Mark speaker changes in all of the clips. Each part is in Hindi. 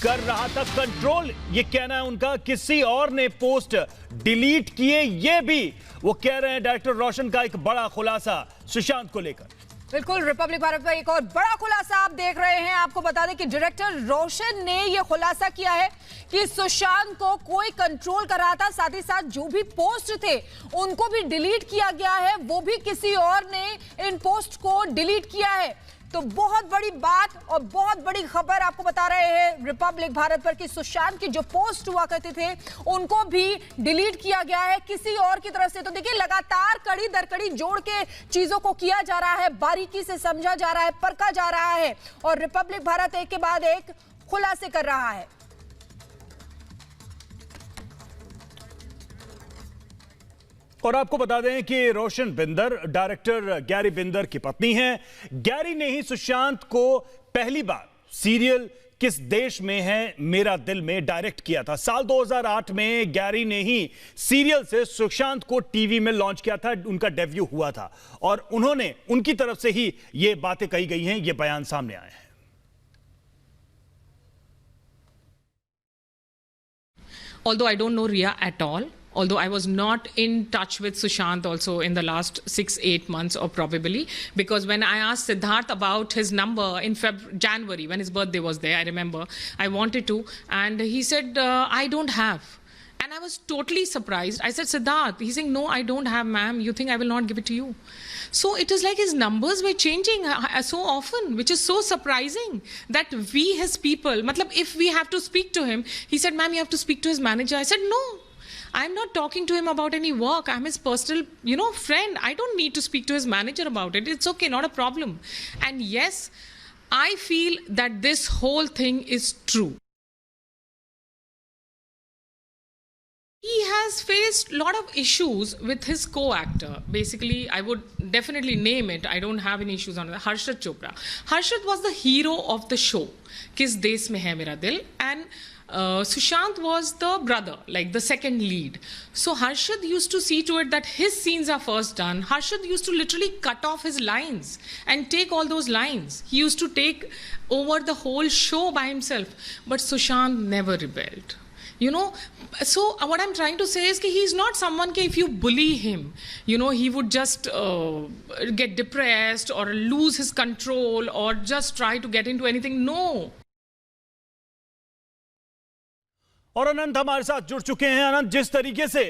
Speaker 1: कर रहा था कंट्रोल, ये कहना है उनका। किसी और ने पोस्ट डिलीट किए, ये भी वो कह रहे हैं। डायरेक्टर रोशन का एक बड़ा खुलासा सुशांत को लेकर।
Speaker 2: बिल्कुल, रिपब्लिक भारत का एक और बड़ा खुलासा आप देख रहे हैं। आपको बता दें कि डायरेक्टर रोशन ने यह खुलासा किया है कि सुशांत को कोई कंट्रोल कर रहा था, साथ ही साथ जो भी पोस्ट थे उनको भी डिलीट किया गया है, वो भी किसी और ने इन पोस्ट को डिलीट किया है। तो बहुत बड़ी बात और बहुत बड़ी खबर आपको बता रहे हैं रिपब्लिक भारत पर कि सुशांत की जो पोस्ट हुआ करते थे उनको भी डिलीट किया गया है किसी और की तरफ से। तो देखिए, लगातार कड़ी दर कड़ी जोड़ के चीजों को किया जा रहा है, बारीकी से समझा जा रहा है, परखा जा रहा है और रिपब्लिक भारत एक के बाद एक खुलासे कर रहा है।
Speaker 1: और आपको बता दें कि रोशन बिंदर डायरेक्टर गैरी बिंदर की पत्नी हैं। गैरी ने ही सुशांत को पहली बार सीरियल किस देश में है मेरा दिल में डायरेक्ट किया था। साल 2008 में गैरी ने ही सीरियल से सुशांत को टीवी में लॉन्च किया था, उनका डेब्यू हुआ था और उन्होंने उनकी तरफ से ही ये बातें कही गई हैं, ये बयान सामने आए हैं।
Speaker 3: Although I don't know Riya at all, although I was not in touch with Sushant also in the last 6-8 months or probably, because when I asked Siddharth about his number in January, when his birthday was there, I remember, I wanted to, and he said, I don't have. And I was totally surprised. I said, Siddharth, he's saying, no, I don't have, ma'am. You think I will not give it to you? So it is like his numbers were changing so often, which is so surprising that we, his people, matlab, if we have to speak to him, he said, ma'am, you have to speak to his manager. I said, no, I'm not talking to him about any work. I'm his personal, friend. I don't need to speak to his manager about it. It's okay, not a problem. And yes, I feel that this whole thing is true. He has faced a lot of issues with his co-actor. Basically, I would definitely name it. I don't have any issues on it. Harshad Chopra. Harshad was the hero of the show, Kis Desh Mein Hai Mera Dil, and Sushant was the brother, like the second lead. So Harshad used to see to it that his scenes are first done. Harshad used to literally cut off his lines and take all those lines. He used to take over the whole show by himself. But Sushant never rebelled. So what I'm trying to say is that he's not someone that if you bully him, he would just get depressed or lose his control or just try to get into anything. No.
Speaker 1: और अनंत हमारे साथ जुड़ चुके हैं। अनंत, जिस तरीके से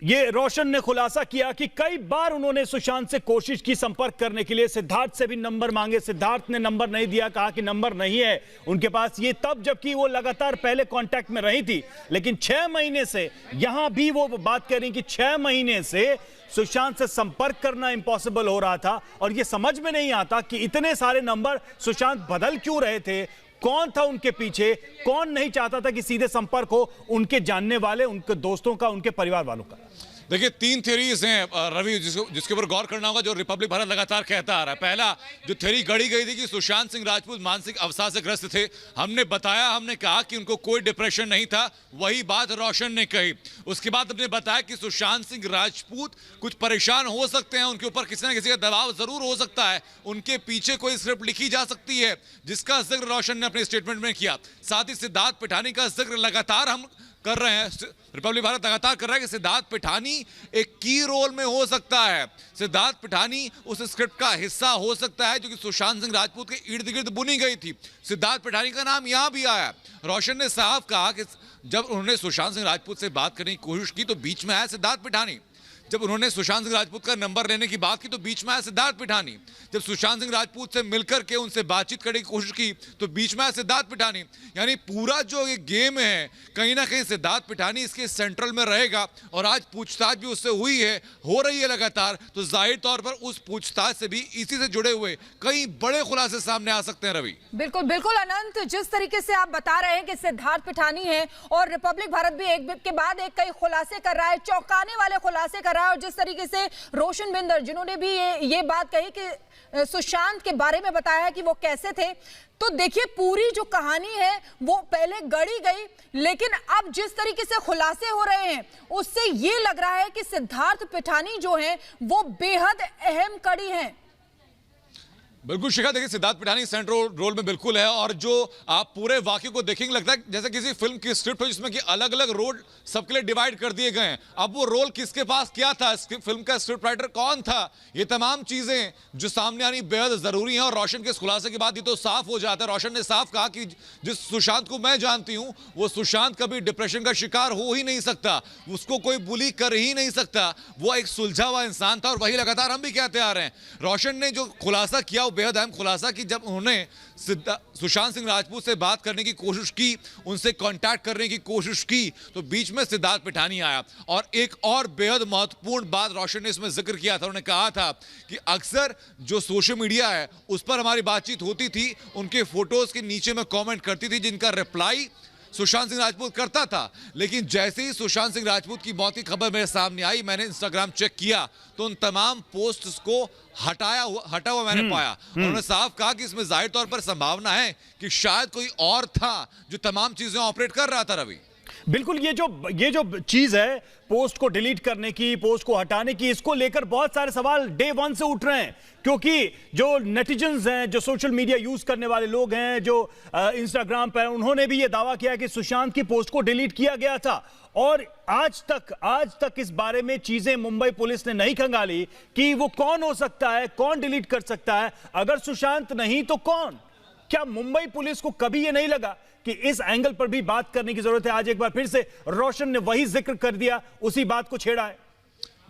Speaker 1: ये रोशन ने खुलासा किया कि कई बार उन्होंने सुशांत से कोशिश की संपर्क करने के लिए, सिद्धार्थ से भी नंबर मांगे, सिद्धार्थ ने नंबर नहीं दिया, कहा कि नंबर नहीं है उनके पास। ये तब जबकि वो लगातार पहले कांटेक्ट में रही थी, लेकिन 6 महीने से यहां भी वो बात कर रही कि 6 महीने से सुशांत से संपर्क करना इंपॉसिबल हो रहा था और ये समझ में नहीं आता कि इतने सारे नंबर सुशांत बदल क्यों रहे थे, कौन था उनके पीछे, कौन नहीं चाहता था कि सीधे संपर्क हो उनके जानने वाले, उनके दोस्तों का, उनके परिवार वालों का।
Speaker 4: देखिए, 3 थ्योरीज हैं रवि, जिसके ऊपर गौर करना होगा, जो रिपब्लिक भारत लगातार कहता आ रहा है। पहला जो थ्योरी गढ़ी गई थी कि सुशांत सिंह राजपूत मानसिक अवसाद से ग्रस्त थे, हमने कहा कि उनको कोई डिप्रेशन नहीं था, वही बात रोशन ने कही। उसके बाद हमने बताया कि सुशांत सिंह राजपूत कुछ परेशान हो सकते हैं, उनके ऊपर किसी न किसी का दबाव जरूर हो सकता है, उनके पीछे कोई स्क्रिप्ट लिखी जा सकती है, जिसका जिक्र रोशन ने अपने स्टेटमेंट में किया। साथ ही सिद्धार्थ पिठानी का जिक्र लगातार हम कर रहे हैं, रिपब्लिक भारत लगातार कर रहा है कि सिद्धार्थ पिठानी एक की रोल में हो सकता है। सिद्धार्थ पिठानी उस स्क्रिप्ट का हिस्सा हो सकता है जो कि सुशांत सिंह राजपूत के इर्द गिर्द बुनी गई थी। सिद्धार्थ पिठानी का नाम यहां भी आया। रोशन ने साफ कहा कि जब उन्होंने सुशांत सिंह राजपूत से बात करने की कोशिश की तो बीच में आया सिद्धार्थ पिठानी। जब उन्होंने सुशांत सिंह राजपूत का नंबर लेने की बात की तो बीच में आया सिद्धार्थ पिठानी। जब सुशांत सिंह राजपूत से मिलकर के उनसे बातचीत करने की कोशिश की तो बीच में आया सिद्धार्थ पिठानी। यानी पूरा जो ये गेम है, कहीं ना कहीं सिद्धार्थ पिठानी इसके सेंट्रल में रहेगा और आज पूछताछ भी उससे हुई है, हो रही है लगातार, तो जाहिर तौर पर उस पूछताछ से भी इसी से जुड़े हुए कई बड़े खुलासे सामने आ सकते हैं। रवि,
Speaker 2: बिल्कुल बिल्कुल अनंत, जिस तरीके से आप बता रहे हैं कि सिद्धार्थ पिठानी है और रिपब्लिक भारत भी एक के बाद एक कई खुलासे कर रहा है, चौंकाने वाले खुलासे कर रहा है। और जिस तरीके से रोशन बिंदर, जिन्होंने भी ये बात कही कि सुशांत के बारे में बताया कि वो कैसे थे, तो देखिए पूरी जो कहानी है वो पहले गढ़ी गई, लेकिन अब जिस तरीके से खुलासे हो रहे हैं उससे ये लग रहा है कि सिद्धार्थ पिठानी जो है वो बेहद अहम कड़ी हैं।
Speaker 4: बिल्कुल शिखा, देखिए सिद्धार्थ पिठानी सेंट्रल रोल में बिल्कुल है, और जो आप पूरे वाक्य को देखेंगे लगता है जैसे किसी फिल्म की स्क्रिप्ट हो जिसमें कि अलग अलग रोल सबके लिए डिवाइड कर दिए गए हैं। अब वो रोल किसके पास क्या था, फिल्म का स्क्रिप्ट राइटर कौन था, ये तमाम चीजें जो सामने आनी बेहद जरूरी हैं। और रोशन के इस खुलासे के बाद ये तो साफ हो जाता है। रोशन ने साफ कहा कि जिस सुशांत को मैं जानती हूं वो सुशांत कभी डिप्रेशन का शिकार हो ही नहीं सकता, उसको कोई बुली कर ही नहीं सकता, वो एक सुलझा हुआ इंसान था। और वही लगातार हम भी कहते आ रहे हैं। रोशन ने जो खुलासा किया बेहद अहम खुलासा कि जब उन्होंने सुशांत सिंह राजपूत से बात करने की कोशिश की, उनसे कांटेक्ट करने की कोशिश की, तो बीच में सिद्धार्थ पिठानी आया। और एक और बेहद महत्वपूर्ण बात रोशन ने इसमें जिक्र किया था। उन्होंने कहा था कि अक्सर जो सोशल मीडिया है उस पर हमारी बातचीत होती थी, उनके फोटोज के नीचे में कमेंट करती थी जिनका रिप्लाई सुशांत सिंह राजपूत करता था। लेकिन जैसे ही सुशांत सिंह राजपूत की मौत की खबर मेरे सामने आई, मैंने इंस्टाग्राम चेक किया तो उन तमाम पोस्ट्स को हटा हुआ मैंने पाया। उन्होंने साफ कहा कि इसमें जाहिर तौर पर संभावना है कि शायद कोई और था जो तमाम चीजें ऑपरेट कर रहा था। रवि,
Speaker 1: बिल्कुल, ये जो चीज है पोस्ट को डिलीट करने की, पोस्ट को हटाने की, इसको लेकर बहुत सारे सवाल डे वन से उठ रहे हैं, क्योंकि जो नेटिजन्स हैं, जो सोशल मीडिया यूज करने वाले लोग हैं, जो इंस्टाग्राम पर, उन्होंने भी ये दावा किया कि सुशांत की पोस्ट को डिलीट किया गया था। और आज तक इस बारे में चीजें मुंबई पुलिस ने नहीं खंगाली कि वो कौन हो सकता है, कौन डिलीट कर सकता है। अगर सुशांत नहीं तो कौन? क्या मुंबई पुलिस को कभी ये नहीं लगा कि इस एंगल पर भी बात करने की जरूरत है? आज एक बार फिर से रोशन ने वही जिक्र कर दिया, उसी बात को छेड़ा है।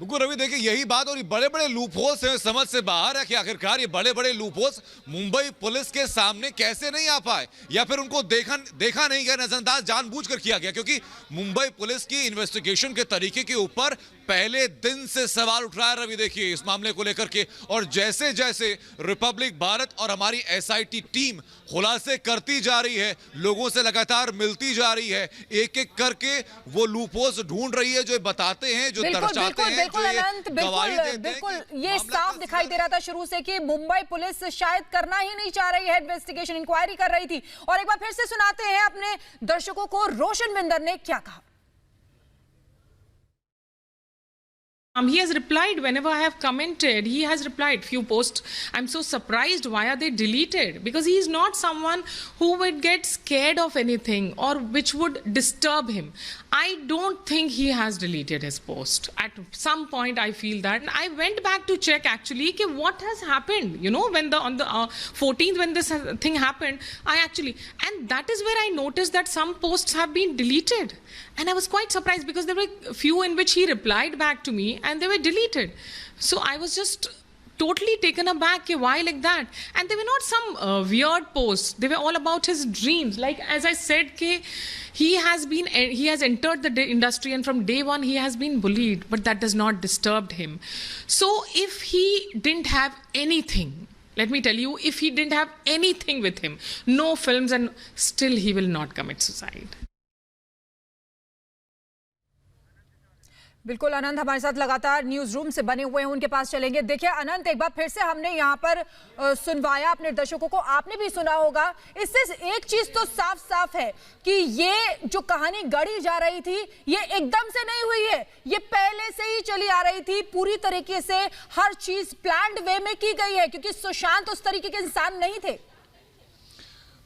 Speaker 4: बिल्कुल रवि, देखिए यही बात, और ये बड़े बड़े लूपहोल्स हैं, समझ से बाहर है कि आखिरकार ये बड़े बड़े लूपहोल्स मुंबई पुलिस के सामने कैसे नहीं आ पाए, या फिर उनको देखा नहीं गया, नजरअंदाज जानबूझकर किया गया। क्योंकि मुंबई पुलिस की इन्वेस्टिगेशन के तरीके के ऊपर पहले दिन से सवाल उठ रहा है रवि, देखिए इस मामले को लेकर के। और जैसे जैसे रिपब्लिक भारत और हमारी एसआईटी टीम खुलासे करती जा रही है, लोगों से लगातार मिलती जा रही है, एक एक करके वो लूपहोल्स ढूंढ रही है जो बताते हैं, जो दर्शाते हैं,
Speaker 2: बिल्कुल अनंत, बिल्कुल ये साफ दिखाई दे रहा था शुरू से कि मुंबई पुलिस शायद करना ही नहीं चाह रही है, इन्वेस्टिगेशन इंक्वायरी कर रही थी। और एक बार फिर से सुनाते हैं अपने दर्शकों को रोशन बिंदर ने क्या कहा।
Speaker 3: He has replied whenever I have commented. He has replied few posts. I'm so surprised. Why are they deleted? Because he is not someone who would get scared of anything or which would disturb him. I don't think he has deleted his post. At some point, I feel that. I went back to check actually what has happened. You know, when on the 14th when this thing happened, and that is where I noticed that some posts have been deleted. And I was quite surprised because there were a few in which he replied back to me and they were deleted. So I was just totally taken aback. Why like that? And they were not some weird posts. They were all about his dreams. Like as I said, he has entered the industry and from day one he has been bullied, but that does not disturb him. So if he didn't have anything, let me tell you, if he didn't have anything with him, no films, and still he will not commit suicide.
Speaker 2: बिल्कुल अनंत हमारे साथ लगातार न्यूज रूम से बने हुए हैं, उनके पास चलेंगे। देखिए अनंत, एक बार फिर से हमने यहाँ पर सुनवाया अपने दर्शकों को, आपने भी सुना होगा। इससे एक चीज तो साफ साफ है कि ये जो कहानी गढ़ी जा रही थी ये एकदम से नहीं हुई है, ये पहले से ही चली आ रही थी। पूरी तरीके से हर चीज प्लान्ड वे में की गई है, क्योंकि सुशांत उस तरीके के इंसान नहीं थे।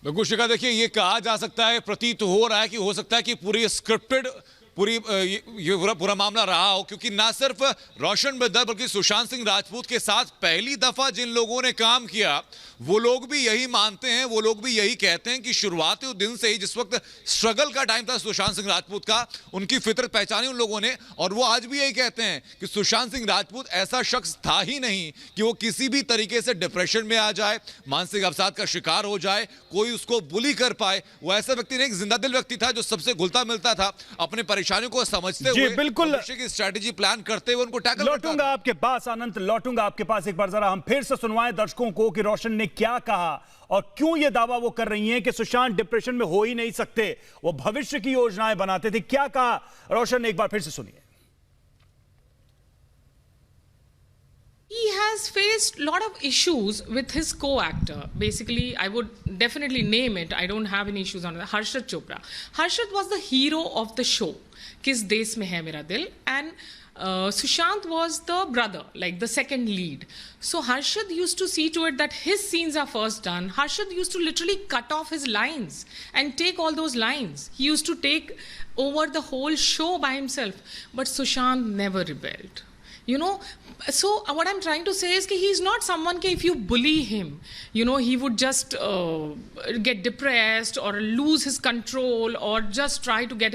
Speaker 4: बिल्कुल शिखा, देखिए ये कहा जा सकता है, प्रतीत हो रहा है कि हो सकता है कि पूरी स्क्रिप्टेड ये पूरा मामला रहा हो, क्योंकि ना सिर्फ रोशन बिंदर बल्कि सुशांत सिंह राजपूत के साथ पहली दफा जिन लोगों ने काम किया वो लोग भी यही मानते हैं, वो लोग भी यही कहते हैं कि शुरुआती दिन से ही जिस वक्त स्ट्रगल का टाइम था सुशांत सिंह राजपूत का, उनकी फितरत पहचानी उन लोगों ने। और वो आज भी यही कहते हैं कि सुशांत सिंह राजपूत ऐसा शख्स था ही नहीं कि वो किसी भी तरीके से डिप्रेशन में आ जाए, मानसिक अवसाद का शिकार हो जाए, कोई उसको बुली कर पाए। वो ऐसा व्यक्ति नहीं, एक जिंदा दिल व्यक्ति था जो सबसे घुलता मिलता था, अपने परेशानियों को समझते हुए,
Speaker 1: बिल्कुल
Speaker 4: भविष्य की स्ट्रेटेजी प्लान करते हुए उनको टैकल।
Speaker 1: लौटूंगा आपके पास अनंत, लौटूंगा आपके पास। एक बार जरा हम फिर से सुनवाएं दर्शकों को कि रोशन ने क्या कहा और क्यों यह दावा वो कर रही हैं कि सुशांत डिप्रेशन में हो ही नहीं सकते, वो भविष्य की योजनाएं बनाते थे। क्या कहा रोशन ने, एक बार फिर से सुनिए।
Speaker 3: He has faced a lot of issues with his co-actor. Basically, I would definitely name it. I don't have any issues on it. Harshit Chopra. Harshit was the hero of the show. किस देश में है मेरा दिल? And Sushant was the brother, like the second lead. So Harshad used to see to it that his scenes are first done. Harshad used to literally cut off his lines and take all those lines. He used to take over the whole show by himself. But Sushant never rebelled. You know, so what I'm trying to say is that he's not someone that if you bully him, you know, he would just get depressed or lose his control or just try to get in